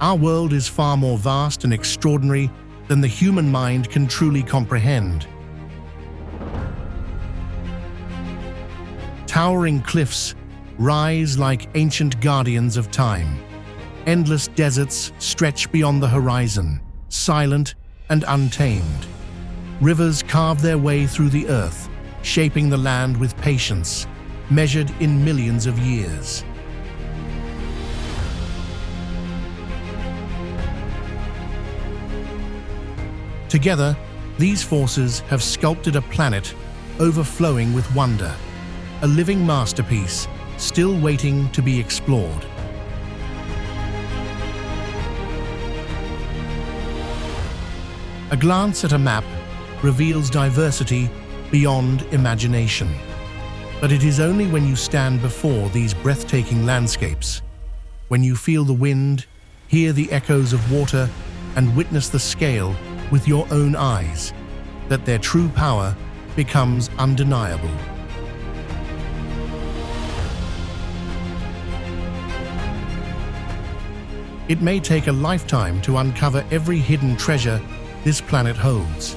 Our world is far more vast and extraordinary than the human mind can truly comprehend. Towering cliffs rise like ancient guardians of time. Endless deserts stretch beyond the horizon, silent and untamed. Rivers carve their way through the earth, shaping the land with patience, measured in millions of years. Together, these forces have sculpted a planet overflowing with wonder, a living masterpiece still waiting to be explored. A glance at a map reveals diversity beyond imagination. But it is only when you stand before these breathtaking landscapes, when you feel the wind, hear the echoes of water, and witness the scale with your own eyes, that their true power becomes undeniable. It may take a lifetime to uncover every hidden treasure this planet holds.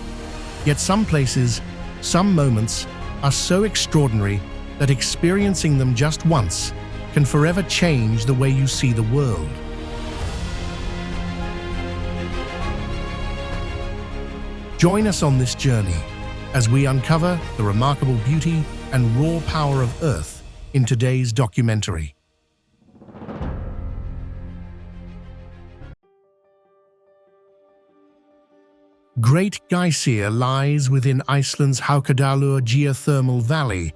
Yet some places, some moments, are so extraordinary that experiencing them just once can forever change the way you see the world. Join us on this journey as we uncover the remarkable beauty and raw power of Earth in today's documentary. Great Glacial lies within Iceland's Cappadocia geothermal valley,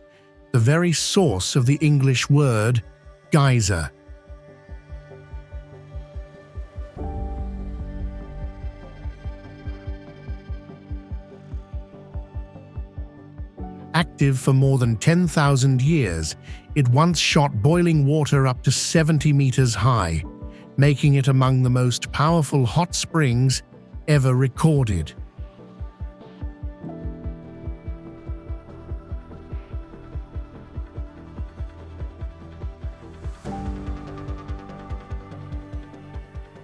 the very source of the English word geyser. Active for more than 10,000 years, it once shot boiling water up to 70 meters high, making it among the most powerful hot springs ever recorded.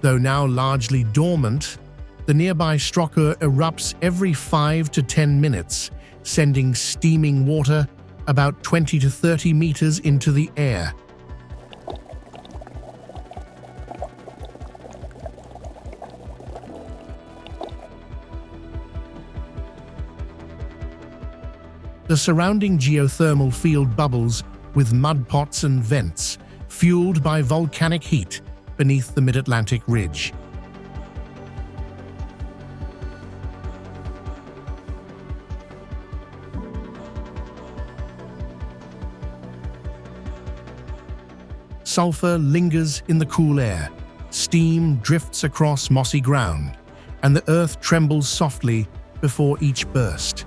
Though now largely dormant, the nearby structure erupts every 5 to 10 minutes, sending steaming water about 20 to 30 meters into the air. The surrounding geothermal field bubbles with mud pots and vents, fueled by volcanic heat beneath the mid-Atlantic ridge. Sulfur lingers in the cool air, steam drifts across mossy ground, and the earth trembles softly before each burst.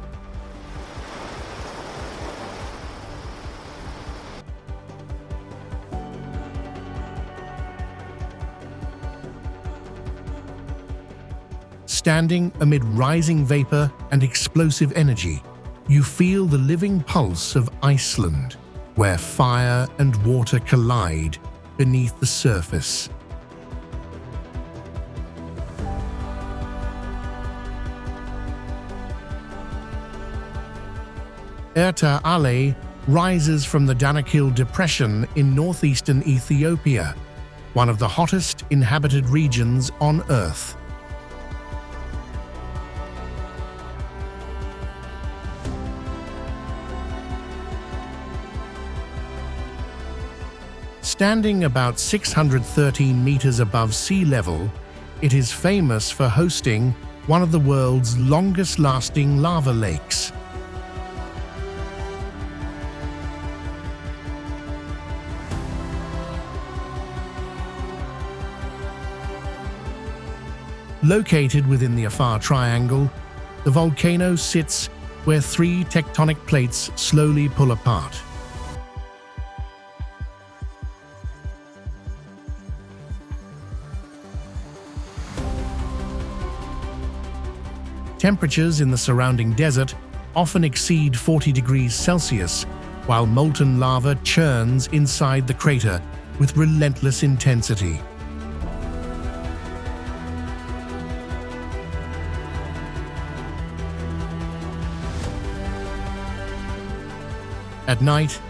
Standing amid rising vapor and explosive energy, you feel the living pulse of Iceland, where fire and water collide beneath the surface. Arre rises from the Danakil Depression in northeastern Ethiopia, one of the hottest inhabited regions on Earth. Standing about 613 meters above sea level, it is famous for hosting one of the world's longest-lasting lava lakes. Located within the Afar Triangle, the volcano sits where three tectonic plates slowly pull apart. Temperatures in the surrounding desert often exceed 40 degrees Celsius, while molten lava churns inside the crater with relentless intensity. At night,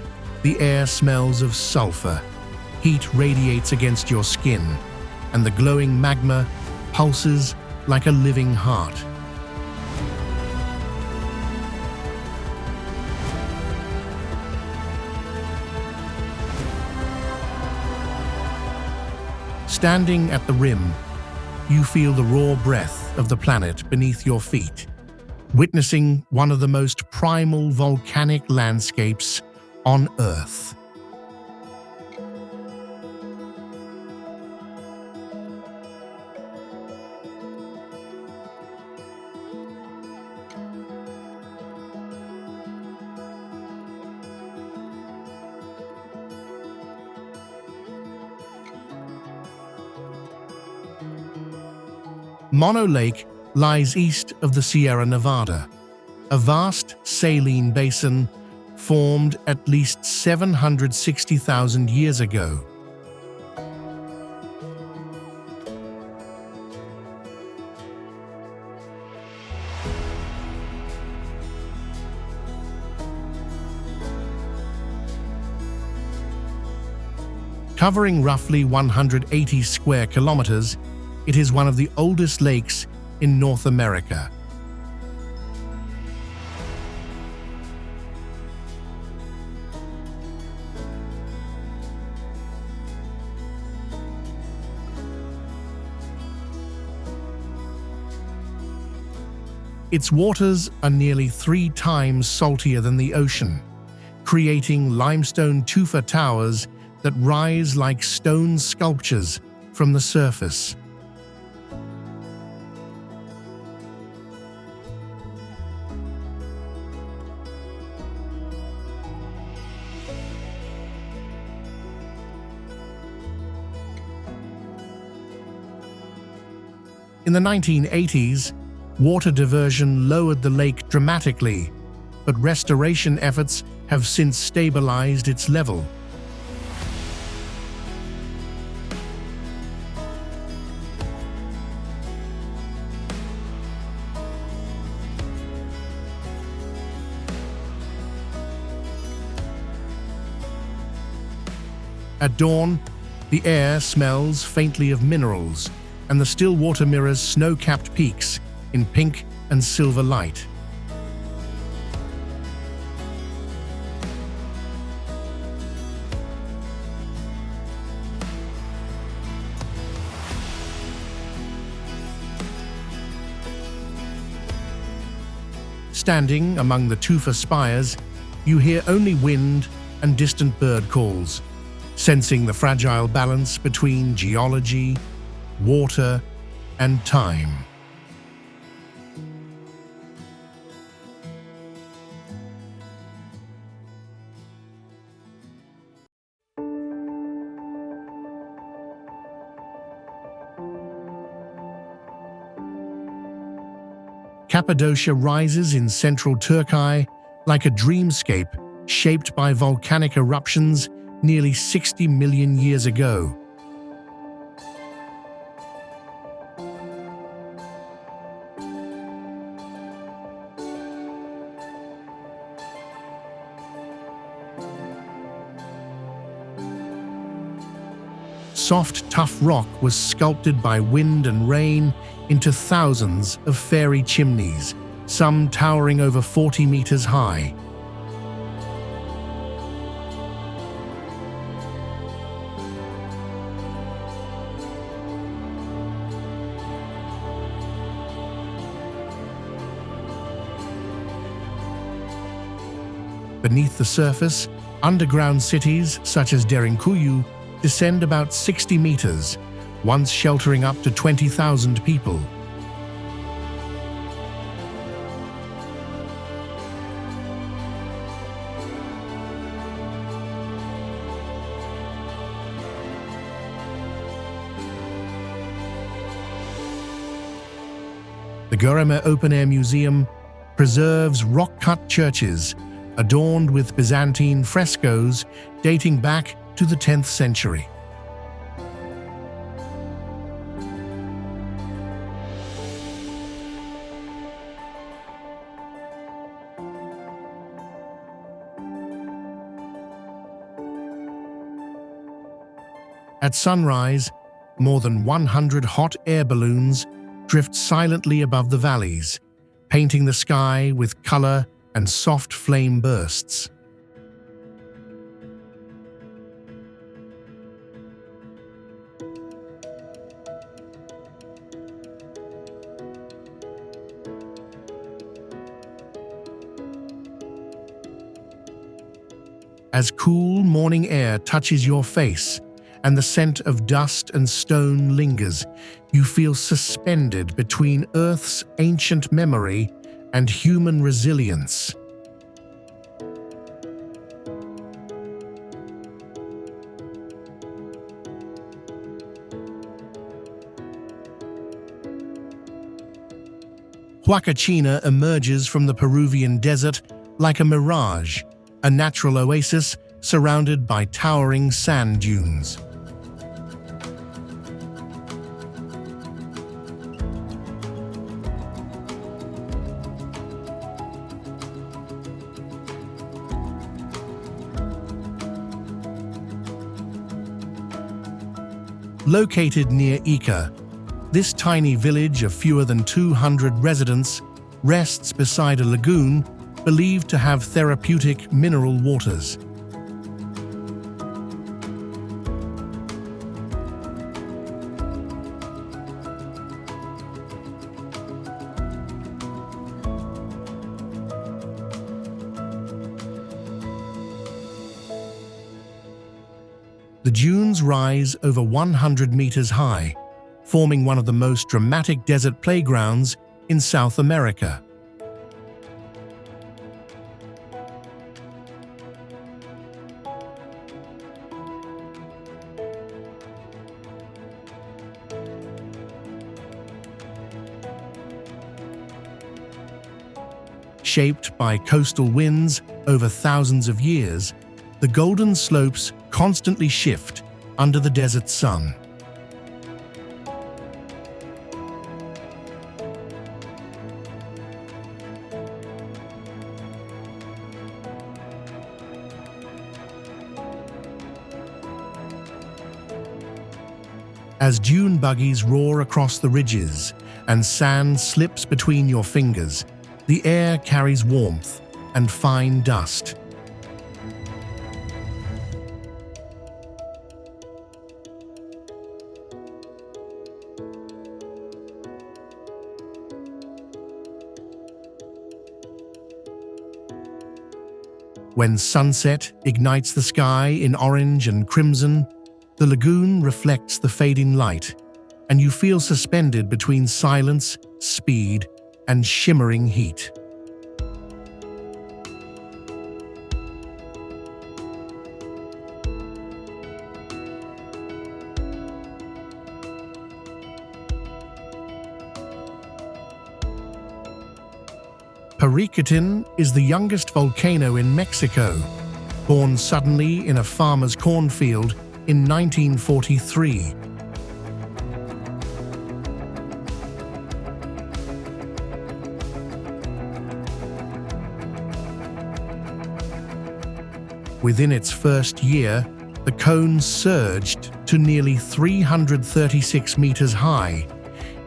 the air smells of sulfur. Heat radiates against your skin, and the glowing magma pulses like a living heart. Standing at the rim, you feel the raw breath of the planet beneath your feet, witnessing one of the most primal volcanic landscapes on Earth. Mono Lake lies east of the Sierra Nevada, a vast saline basin formed at least 760,000 years ago. Covering roughly 180 square kilometers, it is one of the oldest lakes in North America. Its waters are nearly 3 times saltier than the ocean, creating limestone tufa towers that rise like stone sculptures from the surface. In the 1980s, water diversion lowered the lake dramatically, but restoration efforts have since stabilized its level. At dawn, the air smells faintly of minerals, and the still water mirrors snow-capped peaks in pink and silver light. Standing among the tufa spires, you hear only wind and distant bird calls, sensing the fragile balance between geology, water, and time. Cappadocia rises in central Turkey like a dreamscape shaped by volcanic eruptions nearly 60 million years ago. Soft, tough rock was sculpted by wind and rain into thousands of fairy chimneys, some towering over 40 meters high. Beneath the surface, underground cities such as Derinkuyu descend about 60 meters, once sheltering up to 20,000 people. The Göreme Open Air Museum preserves rock-cut churches adorned with Byzantine frescoes dating back to the 10th century. At sunrise, more than 100 hot air balloons drift silently above the valleys, painting the sky with color and soft flame bursts. As cool morning air touches your face and the scent of dust and stone lingers, you feel suspended between Earth's ancient memory and human resilience. Huacachina emerges from the Peruvian desert like a mirage, a natural oasis surrounded by towering sand dunes. Located near Ica, this tiny village of fewer than 200 residents rests beside a lagoon believed to have therapeutic mineral waters. The dunes rise over 100 meters high, forming one of the most dramatic desert playgrounds in South America. Shaped by coastal winds over thousands of years, the golden slopes constantly shift under the desert sun. As dune buggies roar across the ridges and sand slips between your fingers, the air carries warmth and fine dust. When sunset ignites the sky in orange and crimson, the lagoon reflects the fading light, and you feel suspended between silence, speed, and shimmering heat. Paricutin is the youngest volcano in Mexico, born suddenly in a farmer's cornfield in 1943. Within its first year, the cone surged to nearly 336 meters high,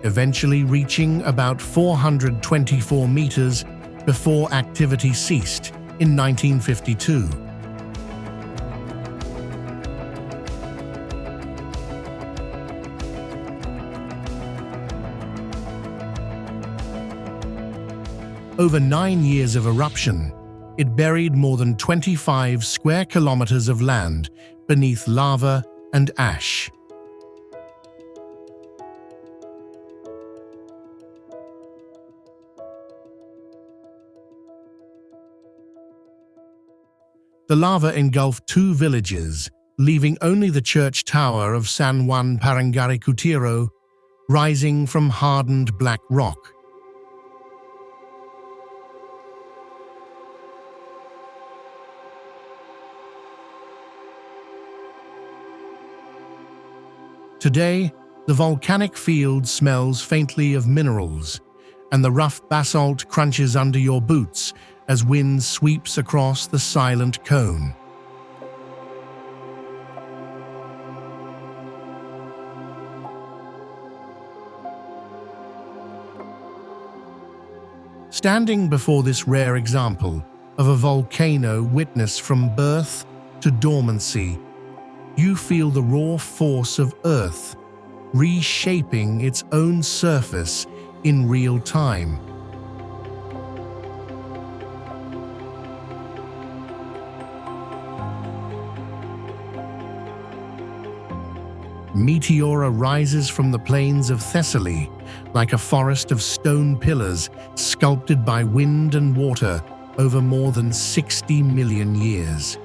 eventually reaching about 424 meters before activity ceased in 1952. Over 9 years of eruption, it buried more than 25 square kilometers of land beneath lava and ash. The lava engulfed 2 villages, leaving only the church tower of San Juan Parangaricutiro rising from hardened black rock. Today, the volcanic field smells faintly of minerals, and the rough basalt crunches under your boots as wind sweeps across the silent cone. Standing before this rare example of a volcano witnessed from birth to dormancy, you feel the raw force of Earth reshaping its own surface in real time. Meteora rises from the plains of Thessaly like a forest of stone pillars sculpted by wind and water over more than 60 million years.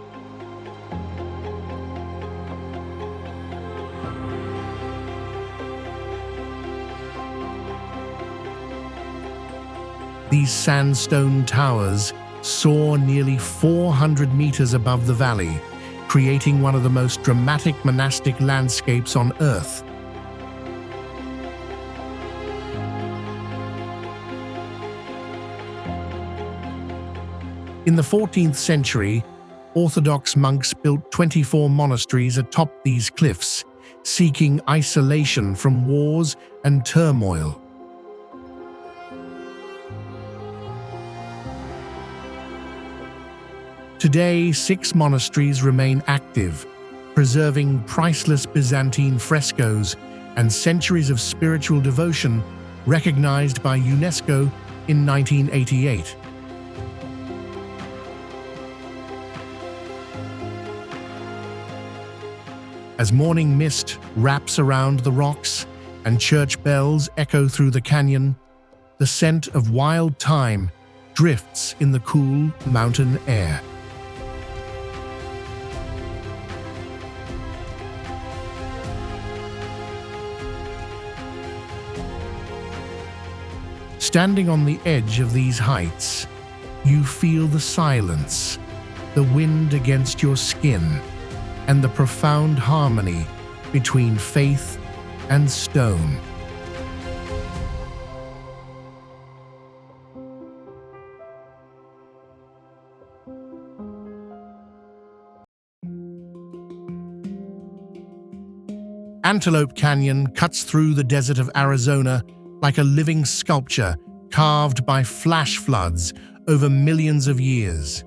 These sandstone towers soar nearly 400 meters above the valley, creating one of the most dramatic monastic landscapes on Earth. In the 14th century, Orthodox monks built 24 monasteries atop these cliffs, seeking isolation from wars and turmoil. Today, 6 monasteries remain active, preserving priceless Byzantine frescoes and centuries of spiritual devotion recognized by UNESCO in 1988. As morning mist wraps around the rocks and church bells echo through the canyon, the scent of wild thyme drifts in the cool mountain air. Standing on the edge of these heights, you feel the silence, the wind against your skin, and the profound harmony between faith and stone. Antelope Canyon cuts through the desert of Arizona like a living sculpture carved by flash floods over millions of years.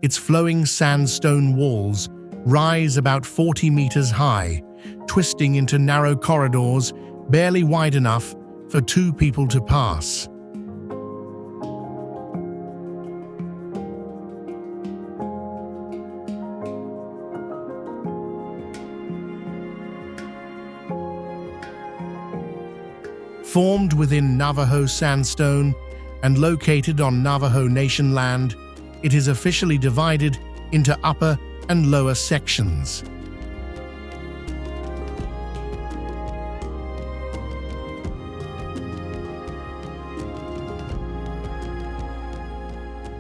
Its flowing sandstone walls rise about 40 meters high, twisting into narrow corridors barely wide enough for 2 people to pass. Formed within Navajo sandstone and located on Navajo Nation land, it is officially divided into upper and lower sections.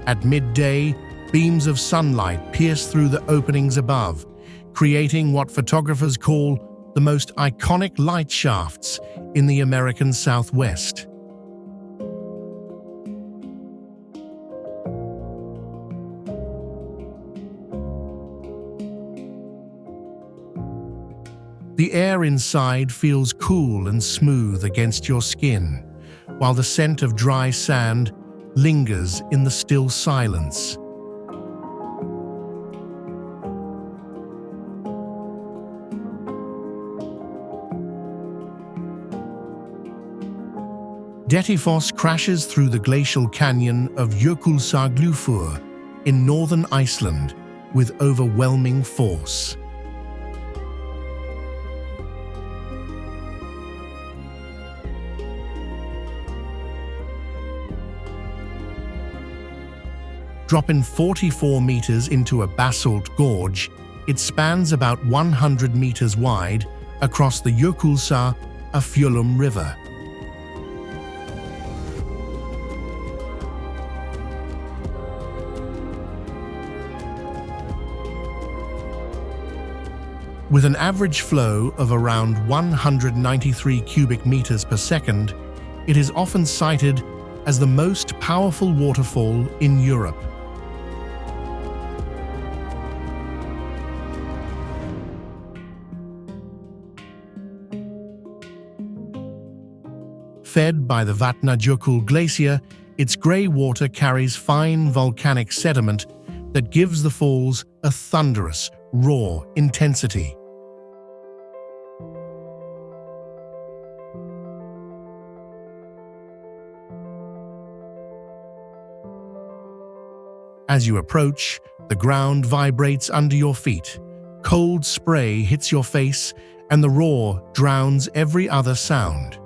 At midday, beams of sunlight pierce through the openings above, creating what photographers call the most iconic light shafts in the American Southwest. The air inside feels cool and smooth against your skin, while the scent of dry sand lingers in the still silence. Dettifoss crashes through the glacial canyon of Jökulsárgljúfur in northern Iceland with overwhelming force. Dropping 44 meters into a basalt gorge, it spans about 100 meters wide across the Jökulsá-Fjöllum River. With an average flow of around 193 cubic meters per second, it is often cited as the most powerful waterfall in Europe. Fed by the Vatnajökull glacier, its grey water carries fine volcanic sediment that gives the falls a thunderous, raw intensity. As you approach, the ground vibrates under your feet. Cold spray hits your face, and the roar drowns every other sound.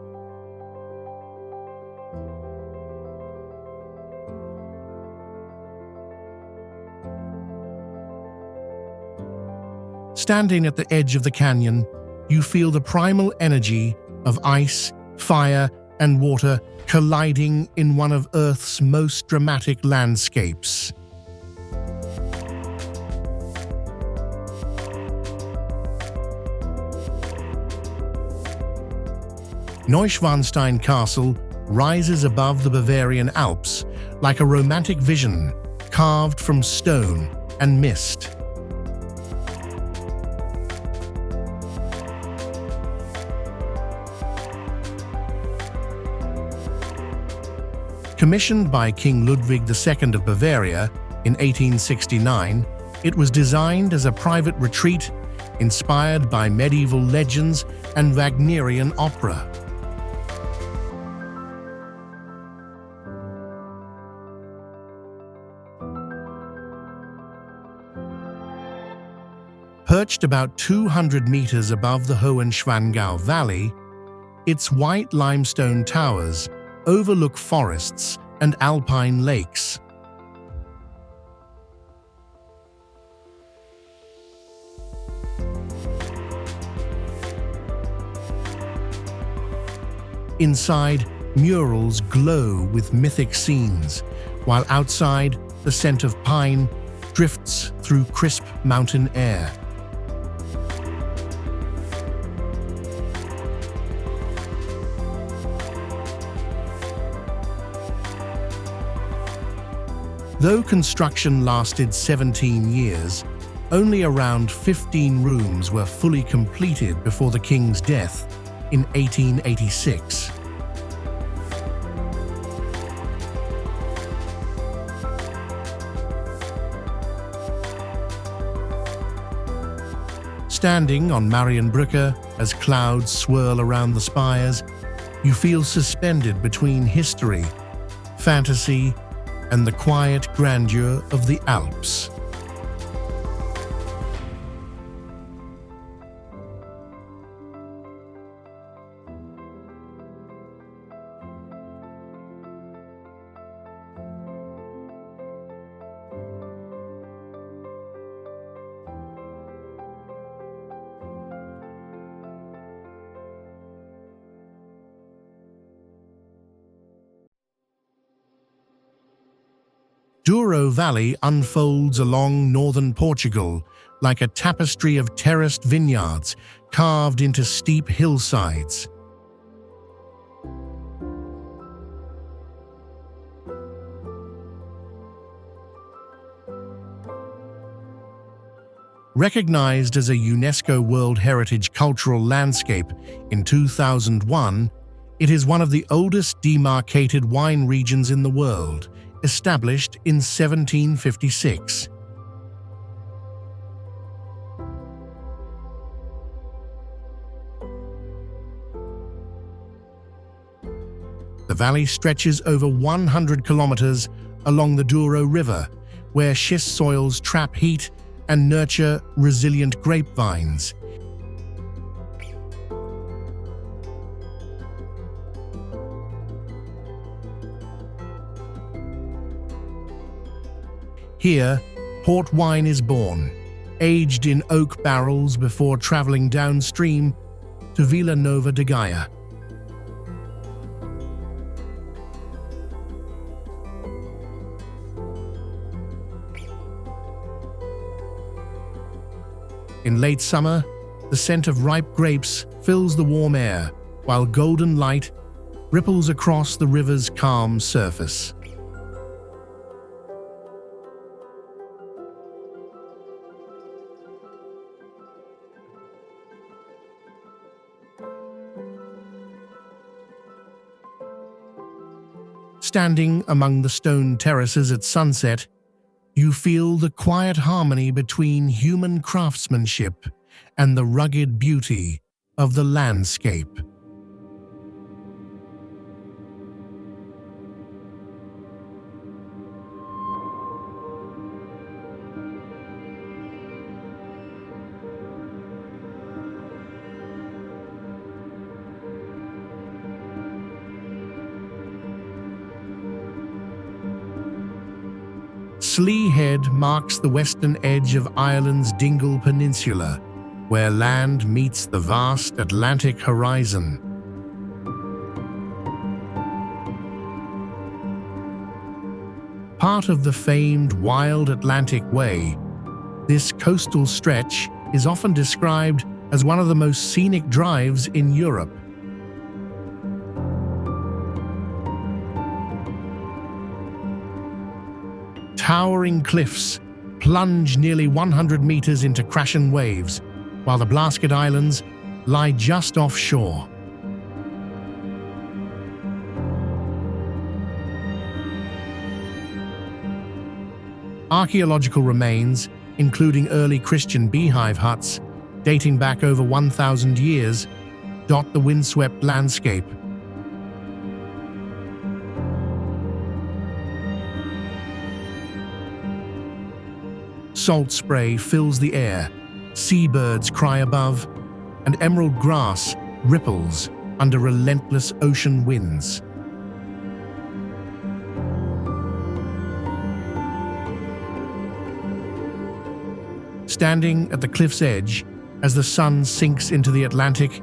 Standing at the edge of the canyon, you feel the primal energy of ice, fire, and water colliding in one of Earth's most dramatic landscapes. Neuschwanstein Castle rises above the Bavarian Alps like a romantic vision carved from stone and mist. Commissioned by King Ludwig II of Bavaria in 1869, it was designed as a private retreat inspired by medieval legends and Wagnerian opera. Perched about 200 meters above the Hohenschwangau Valley, its white limestone towers overlook forests and alpine lakes. Inside, murals glow with mythic scenes, while outside, the scent of pine drifts through crisp mountain air. Though construction lasted 17 years, only around 15 rooms were fully completed before the king's death in 1886. Standing on Marienbrücke as clouds swirl around the spires, you feel suspended between history, fantasy, and the quiet grandeur of the Alps. Douro Valley unfolds along northern Portugal like a tapestry of terraced vineyards carved into steep hillsides. Recognized as a UNESCO World Heritage Cultural Landscape in 2001, it is one of the oldest demarcated wine regions in the world, established in 1756. The valley stretches over 100 kilometers along the Douro River, where schist soils trap heat and nurture resilient grapevines. Here, port wine is born, aged in oak barrels before traveling downstream to Vila Nova de Gaia. In late summer, the scent of ripe grapes fills the warm air, while golden light ripples across the river's calm surface. Standing among the stone terraces at sunset, you feel the quiet harmony between human craftsmanship and the rugged beauty of the landscape. Slee Head marks the western edge of Ireland's Dingle Peninsula, where land meets the vast Atlantic horizon. Part of the famed Wild Atlantic Way, this coastal stretch is often described as one of the most scenic drives in Europe. Towering cliffs plunge nearly 100 meters into crashing waves, while the Blasket Islands lie just offshore. Archaeological remains, including early Christian beehive huts dating back over 1,000 years, dot the windswept landscape. Salt spray fills the air, seabirds cry above, and emerald grass ripples under relentless ocean winds. Standing at the cliff's edge, as the sun sinks into the Atlantic,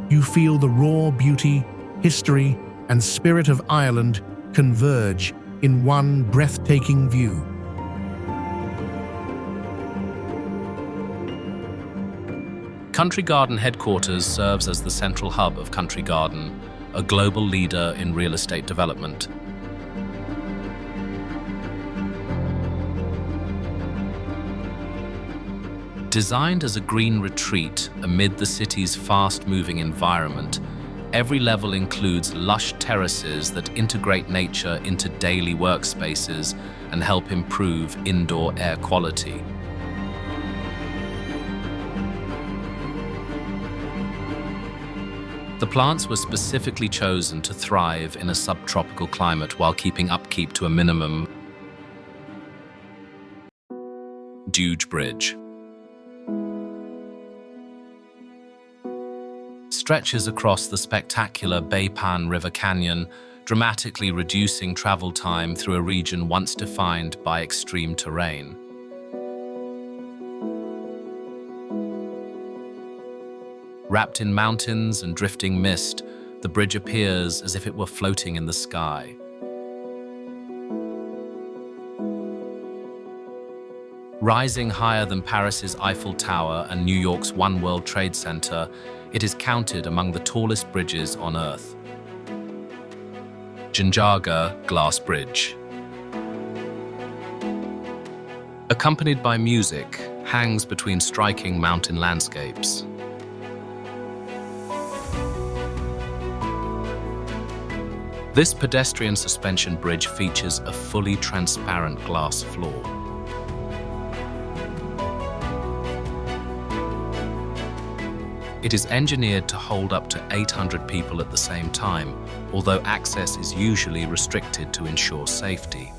you feel the raw beauty, history, and spirit of Ireland converge in one breathtaking view. Country Garden headquarters serves as the central hub of Country Garden, a global leader in real estate development. Designed as a green retreat amid the city's fast-moving environment, every level includes lush terraces that integrate nature into daily workspaces and help improve indoor air quality. The plants were specifically chosen to thrive in a subtropical climate while keeping upkeep to a minimum. Huge Bridge stretches across the spectacular Baypan River Canyon, dramatically reducing travel time through a region once defined by extreme terrain. Wrapped in mountains and drifting mist, the bridge appears as if it were floating in the sky. Rising higher than Paris's Eiffel Tower and New York's One World Trade Center, it is counted among the tallest bridges on Earth. Jinjaga Glass Bridge. Accompanied by music, hangs between striking mountain landscapes. This pedestrian suspension bridge features a fully transparent glass floor. It is engineered to hold up to 800 people at the same time, although access is usually restricted to ensure safety.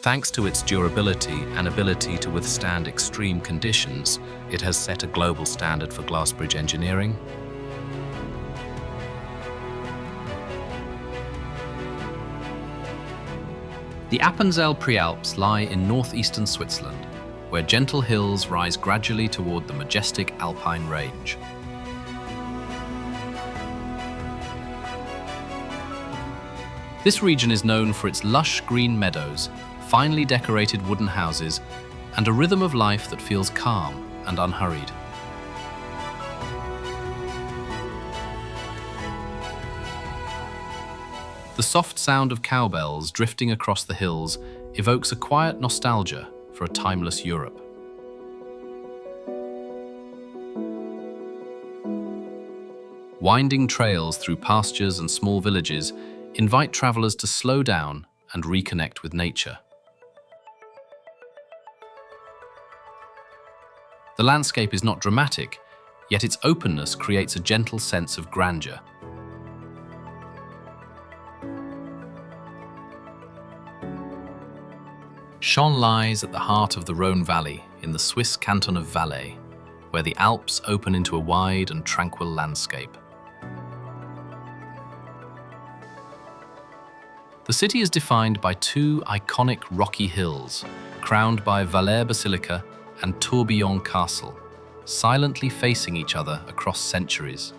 Thanks to its durability and ability to withstand extreme conditions, it has set a global standard for glass bridge engineering. The Appenzell Prealps lie in northeastern Switzerland, where gentle hills rise gradually toward the majestic alpine range. This region is known for its lush green meadows, finely decorated wooden houses, and a rhythm of life that feels calm and unhurried. The soft sound of cowbells drifting across the hills evokes a quiet nostalgia for a timeless Europe. Winding trails through pastures and small villages invite travelers to slow down and reconnect with nature. The landscape is not dramatic, yet its openness creates a gentle sense of grandeur. Chon lies at the heart of the Rhône Valley in the Swiss canton of Valais, where the Alps open into a wide and tranquil landscape. The city is defined by two iconic rocky hills, crowned by Valais Basilica and Tourbillon Castle, silently facing each other across centuries.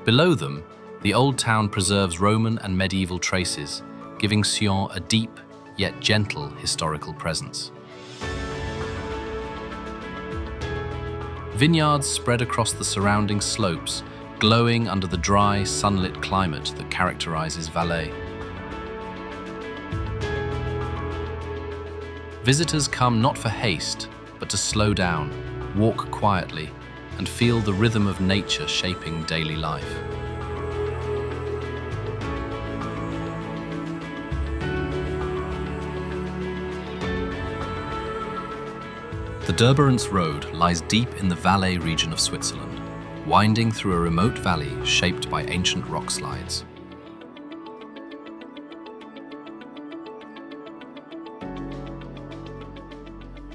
Below them, the old town preserves Roman and medieval traces, giving Sion a deep yet gentle historical presence. Vineyards spread across the surrounding slopes, glowing under the dry, sunlit climate that characterizes Valais. Visitors come not for haste, but to slow down, walk quietly, and feel the rhythm of nature shaping daily life. The Durbarance Road lies deep in the Valais region of Switzerland, winding through a remote valley shaped by ancient rock slides.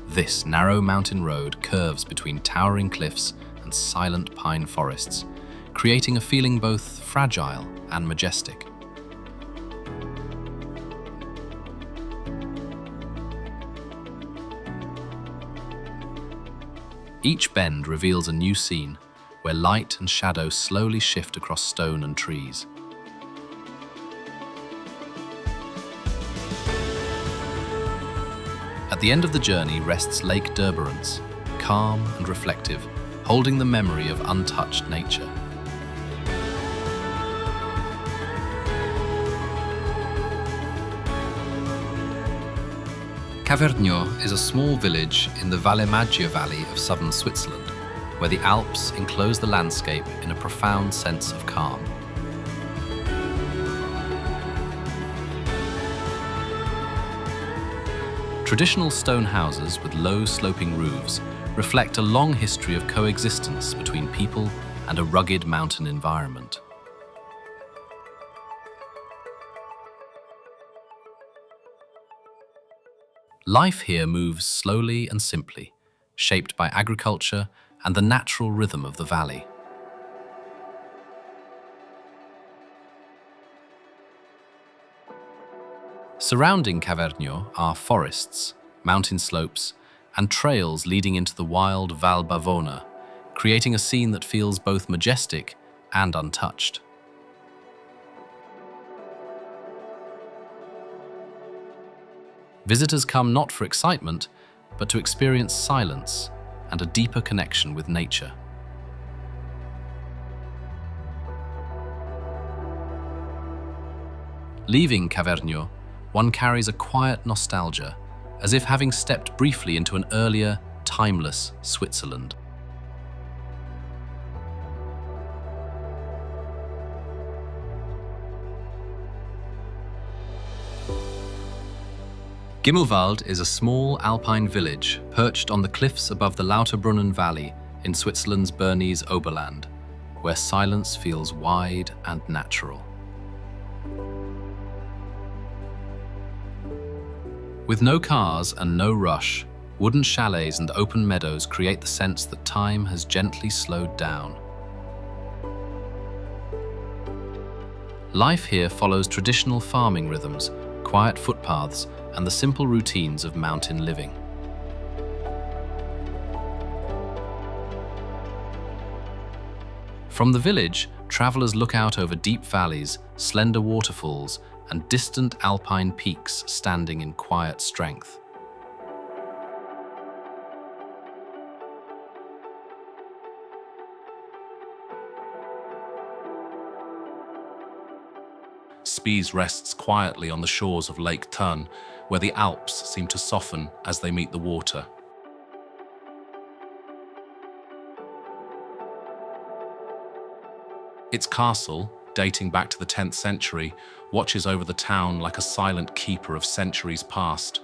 This narrow mountain road curves between towering cliffs and silent pine forests, creating a feeling both fragile and majestic. Each bend reveals a new scene, where light and shadow slowly shift across stone and trees. At the end of the journey rests Lake Durbarance, calm and reflective, holding the memory of untouched nature. Cavergno is a small village in the Vallemaggia Valley of southern Switzerland, where the Alps enclose the landscape in a profound sense of calm. Traditional stone houses with low sloping roofs reflect a long history of coexistence between people and a rugged mountain environment. Life here moves slowly and simply, shaped by agriculture and the natural rhythm of the valley. Surrounding Cavergno are forests, mountain slopes, and trails leading into the wild Val Bavona, creating a scene that feels both majestic and untouched. Visitors come not for excitement, but to experience silence and a deeper connection with nature. Leaving Cavergno, one carries a quiet nostalgia, as if having stepped briefly into an earlier, timeless Switzerland. Gimmelwald is a small alpine village perched on the cliffs above the Lauterbrunnen Valley in Switzerland's Bernese Oberland, where silence feels wide and natural. With no cars and no rush, wooden chalets and open meadows create the sense that time has gently slowed down. Life here follows traditional farming rhythms, quiet footpaths, and the simple routines of mountain living. From the village, travelers look out over deep valleys, slender waterfalls, and distant alpine peaks standing in quiet strength. Spies rests quietly on the shores of Lake Thun, where the Alps seem to soften as they meet the water. Its castle, dating back to the 10th century, watches over the town like a silent keeper of centuries past.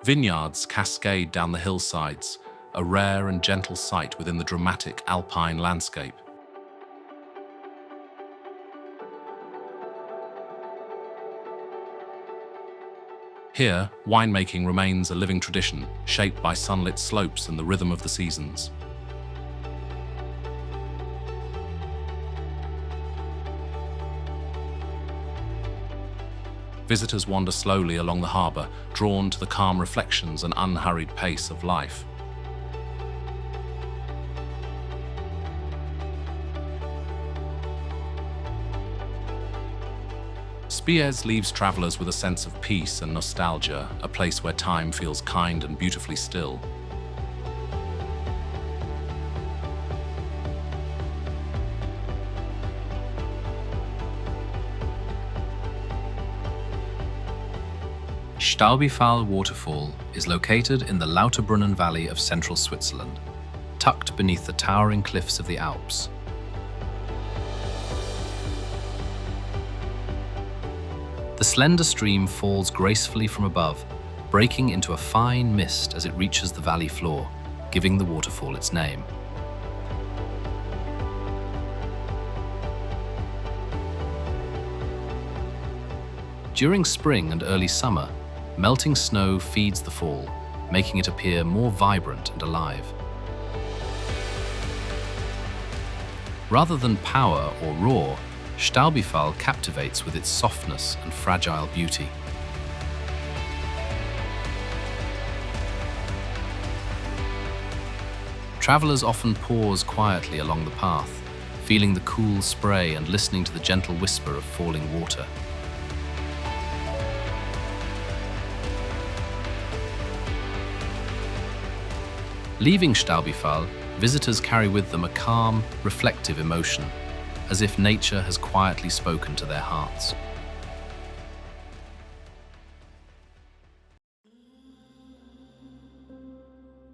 Vineyards cascade down the hillsides, a rare and gentle sight within the dramatic alpine landscape. Here, winemaking remains a living tradition, shaped by sunlit slopes and the rhythm of the seasons. Visitors wander slowly along the harbour, drawn to the calm reflections and unhurried pace of life. Spiez leaves travellers with a sense of peace and nostalgia, a place where time feels kind and beautifully still. Staubifall waterfall is located in the Lauterbrunnen Valley of central Switzerland, tucked beneath the towering cliffs of the Alps. The slender stream falls gracefully from above, breaking into a fine mist as it reaches the valley floor, giving the waterfall its name. During spring and early summer, melting snow feeds the fall, making it appear more vibrant and alive. Rather than power or roar, Staubifall captivates with its softness and fragile beauty. Travelers often pause quietly along the path, feeling the cool spray and listening to the gentle whisper of falling water. Leaving Staubifall, visitors carry with them a calm, reflective emotion, as if nature has quietly spoken to their hearts.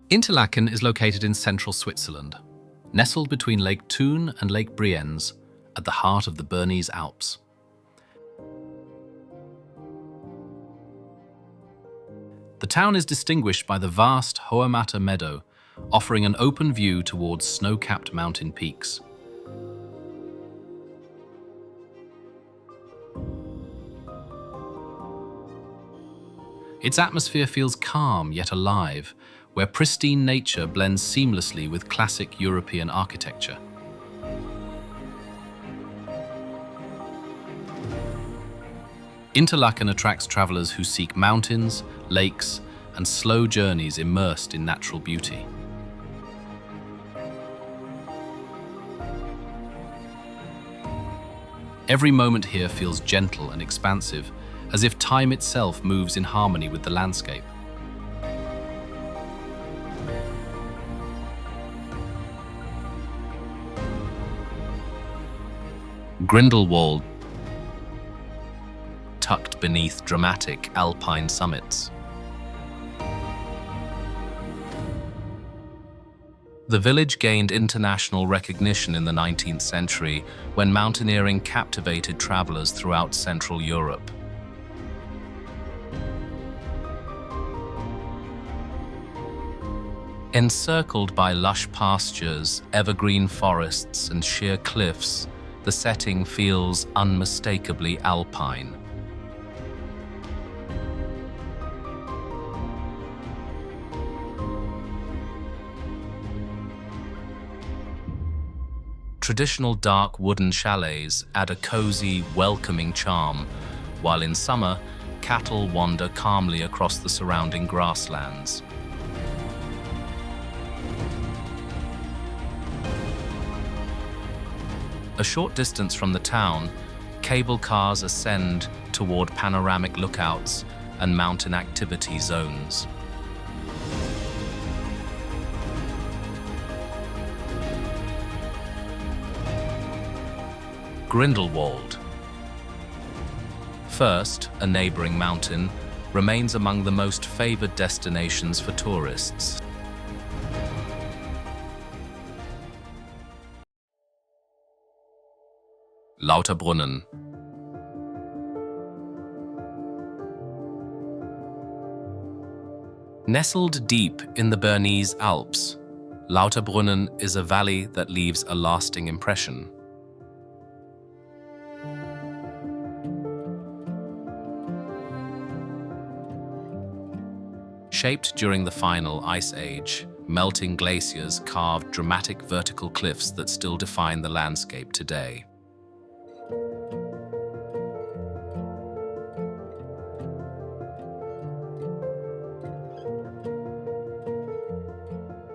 Interlaken is located in central Switzerland, nestled between Lake Thun and Lake Brienz, at the heart of the Bernese Alps. The town is distinguished by the vast Hohermatter meadow, offering an open view towards snow-capped mountain peaks. Its atmosphere feels calm yet alive, where pristine nature blends seamlessly with classic European architecture. Interlaken attracts travelers who seek mountains, lakes, and slow journeys immersed in natural beauty. Every moment here feels gentle and expansive, as if time itself moves in harmony with the landscape. Grindelwald, tucked beneath dramatic alpine summits. The village gained international recognition in the 19th century when mountaineering captivated travelers throughout Central Europe. Encircled by lush pastures, evergreen forests, and sheer cliffs, the setting feels unmistakably alpine. Traditional dark wooden chalets add a cozy, welcoming charm, while in summer, cattle wander calmly across the surrounding grasslands. A short distance from the town, cable cars ascend toward panoramic lookouts and mountain activity zones. Grindelwald. First, a neighboring mountain, remains among the most favored destinations for tourists. Lauterbrunnen. Nestled deep in the Bernese Alps, Lauterbrunnen is a valley that leaves a lasting impression. Shaped during the final ice age, melting glaciers carved dramatic vertical cliffs that still define the landscape today.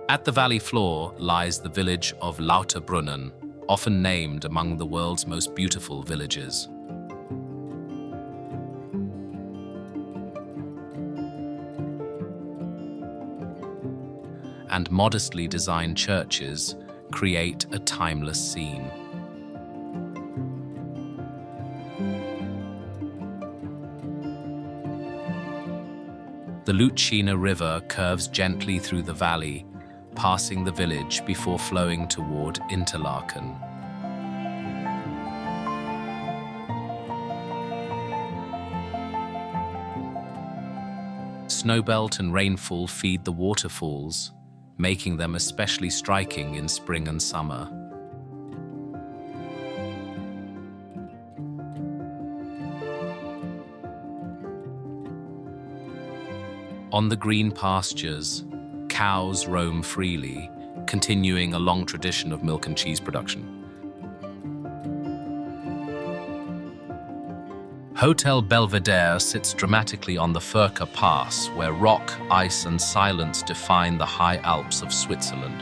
At the valley floor lies the village of Lauterbrunnen, often named among the world's most beautiful villages. And modestly designed churches create a timeless scene. The Lütschina River curves gently through the valley, passing the village before flowing toward Interlaken. Snowbelt and rainfall feed the waterfalls, making them especially striking in spring and summer. On the green pastures, cows roam freely, continuing a long tradition of milk and cheese production. Hotel Belvedere sits dramatically on the Furka Pass, where rock, ice, and silence define the high Alps of Switzerland.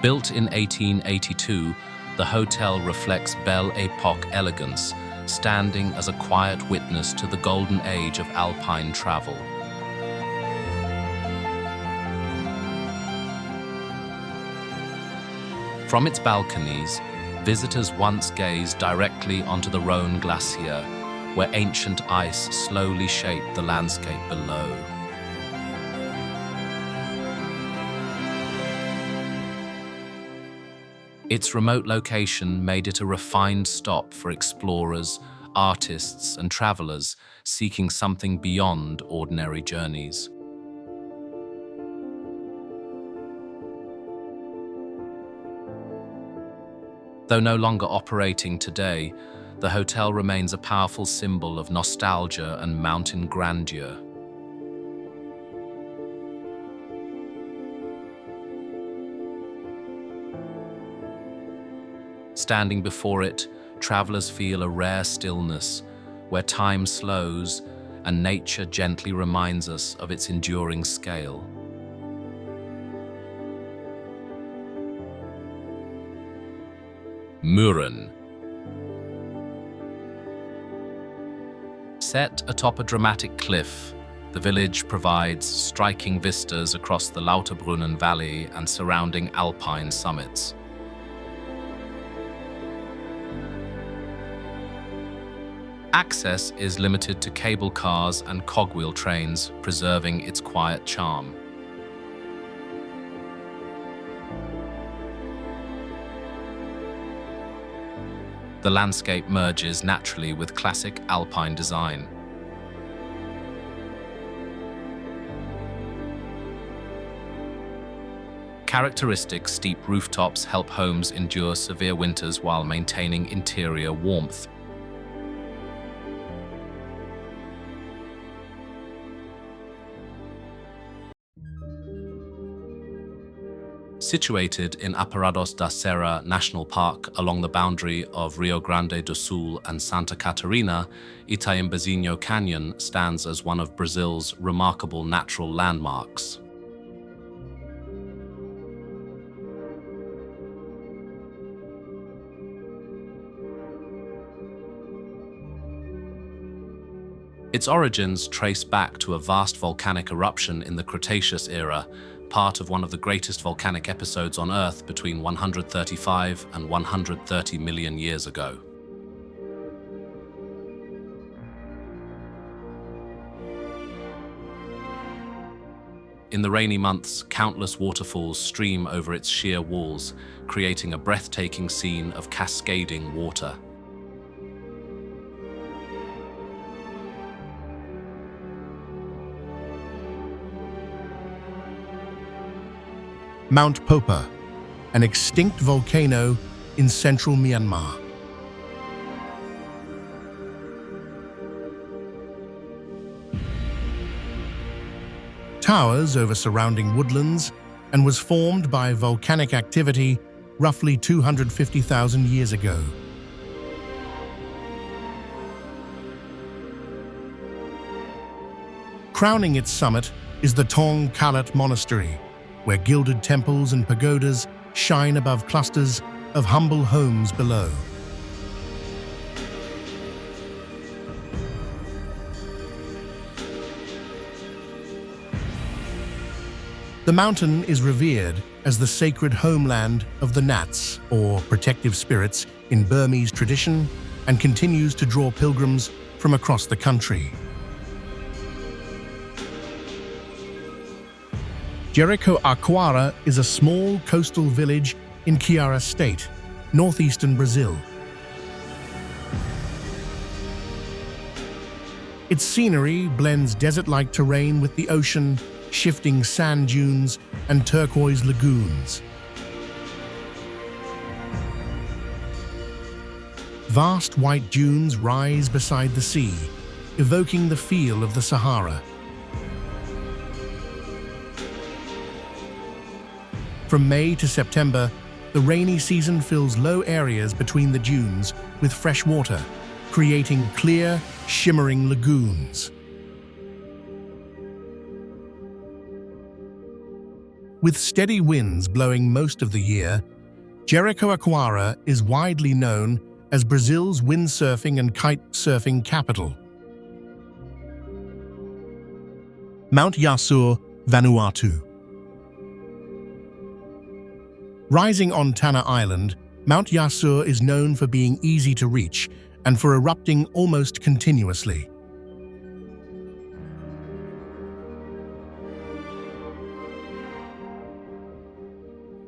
Built in 1882, the hotel reflects Belle Epoque elegance, standing as a quiet witness to the golden age of alpine travel. From its balconies, visitors once gazed directly onto the Rhone Glacier, where ancient ice slowly shaped the landscape below. Its remote location made it a refined stop for explorers, artists, and travelers seeking something beyond ordinary journeys. Though no longer operating today, the hotel remains a powerful symbol of nostalgia and mountain grandeur. Standing before it, travelers feel a rare stillness, where time slows and nature gently reminds us of its enduring scale. Mürren. Set atop a dramatic cliff, the village provides striking vistas across the Lauterbrunnen Valley and surrounding alpine summits. Access is limited to cable cars and cogwheel trains, preserving its quiet charm. The landscape merges naturally with classic alpine design. Characteristic steep rooftops help homes endure severe winters while maintaining interior warmth. Situated in Aparados da Serra National Park along the boundary of Rio Grande do Sul and Santa Catarina, Itaimbazinho Canyon stands as one of Brazil's remarkable natural landmarks. Its origins trace back to a vast volcanic eruption in the Cretaceous era, part of one of the greatest volcanic episodes on Earth between 135 and 130 million years ago. In the rainy months, countless waterfalls stream over its sheer walls, creating a breathtaking scene of cascading water. Mount Popa, an extinct volcano in central Myanmar. Towers over surrounding woodlands and was formed by volcanic activity roughly 250,000 years ago. Crowning its summit is the Tong Kalat Monastery, where gilded temples and pagodas shine above clusters of humble homes below. The mountain is revered as the sacred homeland of the Nats, or protective spirits, in Burmese tradition, and continues to draw pilgrims from across the country. Jericoacoara is a small coastal village in Ceará State, northeastern Brazil. Its scenery blends desert-like terrain with the ocean, shifting sand dunes and turquoise lagoons. Vast white dunes rise beside the sea, evoking the feel of the Sahara. From May to September, the rainy season fills low areas between the dunes with fresh water, creating clear, shimmering lagoons. With steady winds blowing most of the year, Jericoacoara is widely known as Brazil's windsurfing and kite surfing capital. Mount Yasur, Vanuatu. Rising on Tanna Island, Mount Yasur is known for being easy to reach and for erupting almost continuously.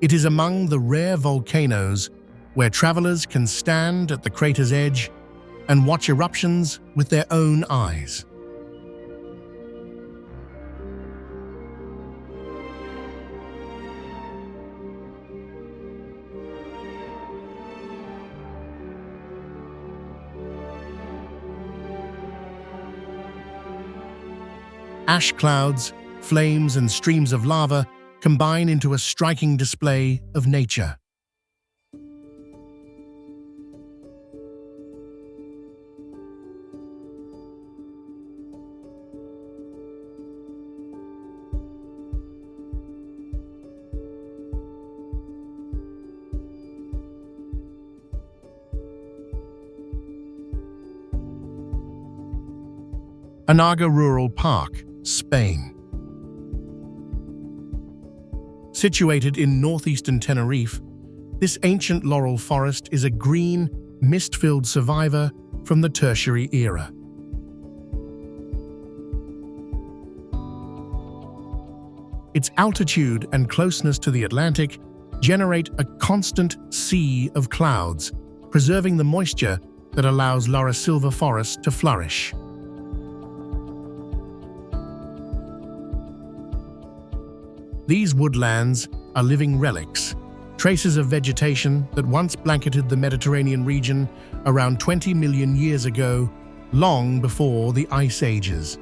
It is among the rare volcanoes where travelers can stand at the crater's edge and watch eruptions with their own eyes. Ash clouds, flames, and streams of lava combine into a striking display of nature. Anaga Rural Park, Spain. Situated in northeastern Tenerife, this ancient laurel forest is a green, mist-filled survivor from the Tertiary era. Its altitude and closeness to the Atlantic generate a constant sea of clouds, preserving the moisture that allows laurisilva forests to flourish. These woodlands are living relics, traces of vegetation that once blanketed the Mediterranean region around 20 million years ago, long before the Ice Ages.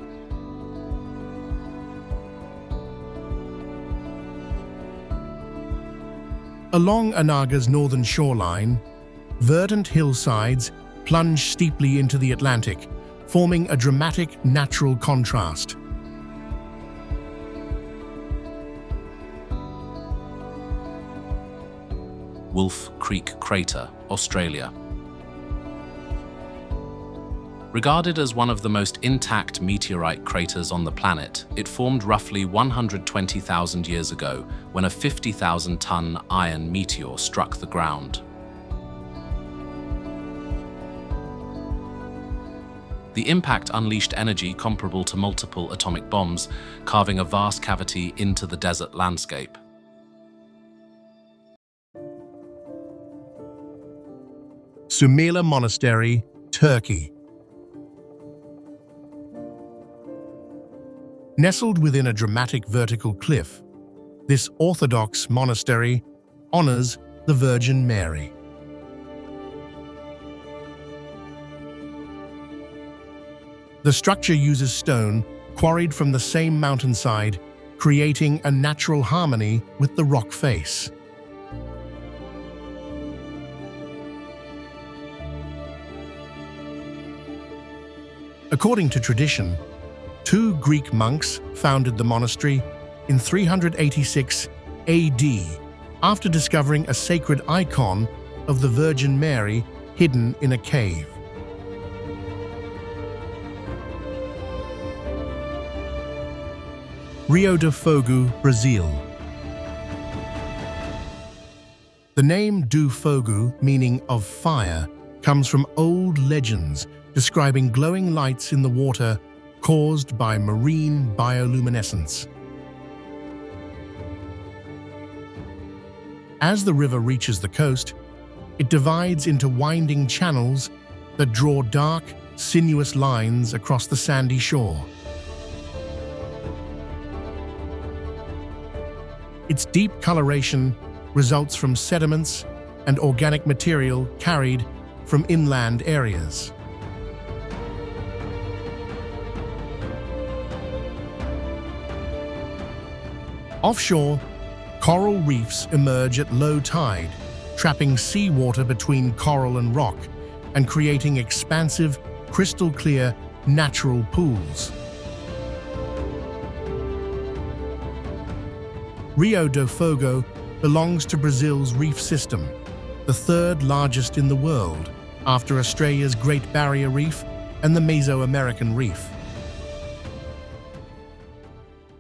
Along Anaga's northern shoreline, verdant hillsides plunge steeply into the Atlantic, forming a dramatic natural contrast. Wolf Creek Crater, Australia. Regarded as one of the most intact meteorite craters on the planet, it formed roughly 120,000 years ago when a 50,000-ton iron meteor struck the ground. The impact unleashed energy comparable to multiple atomic bombs, carving a vast cavity into the desert landscape. Sumela Monastery, Turkey. Nestled within a dramatic vertical cliff, this Orthodox monastery honors the Virgin Mary. The structure uses stone quarried from the same mountainside, creating a natural harmony with the rock face. According to tradition, 2 Greek monks founded the monastery in 386 AD after discovering a sacred icon of the Virgin Mary hidden in a cave. Rio de Fogo, Brazil. The name do Fogo, meaning of fire, comes from old legends describing glowing lights in the water caused by marine bioluminescence. As the river reaches the coast, it divides into winding channels that draw dark, sinuous lines across the sandy shore. Its deep coloration results from sediments and organic material carried from inland areas. Offshore, coral reefs emerge at low tide, trapping seawater between coral and rock and creating expansive, crystal-clear, natural pools. Rio do Fogo belongs to Brazil's reef system, the 3rd largest in the world, after Australia's Great Barrier Reef and the Mesoamerican Reef.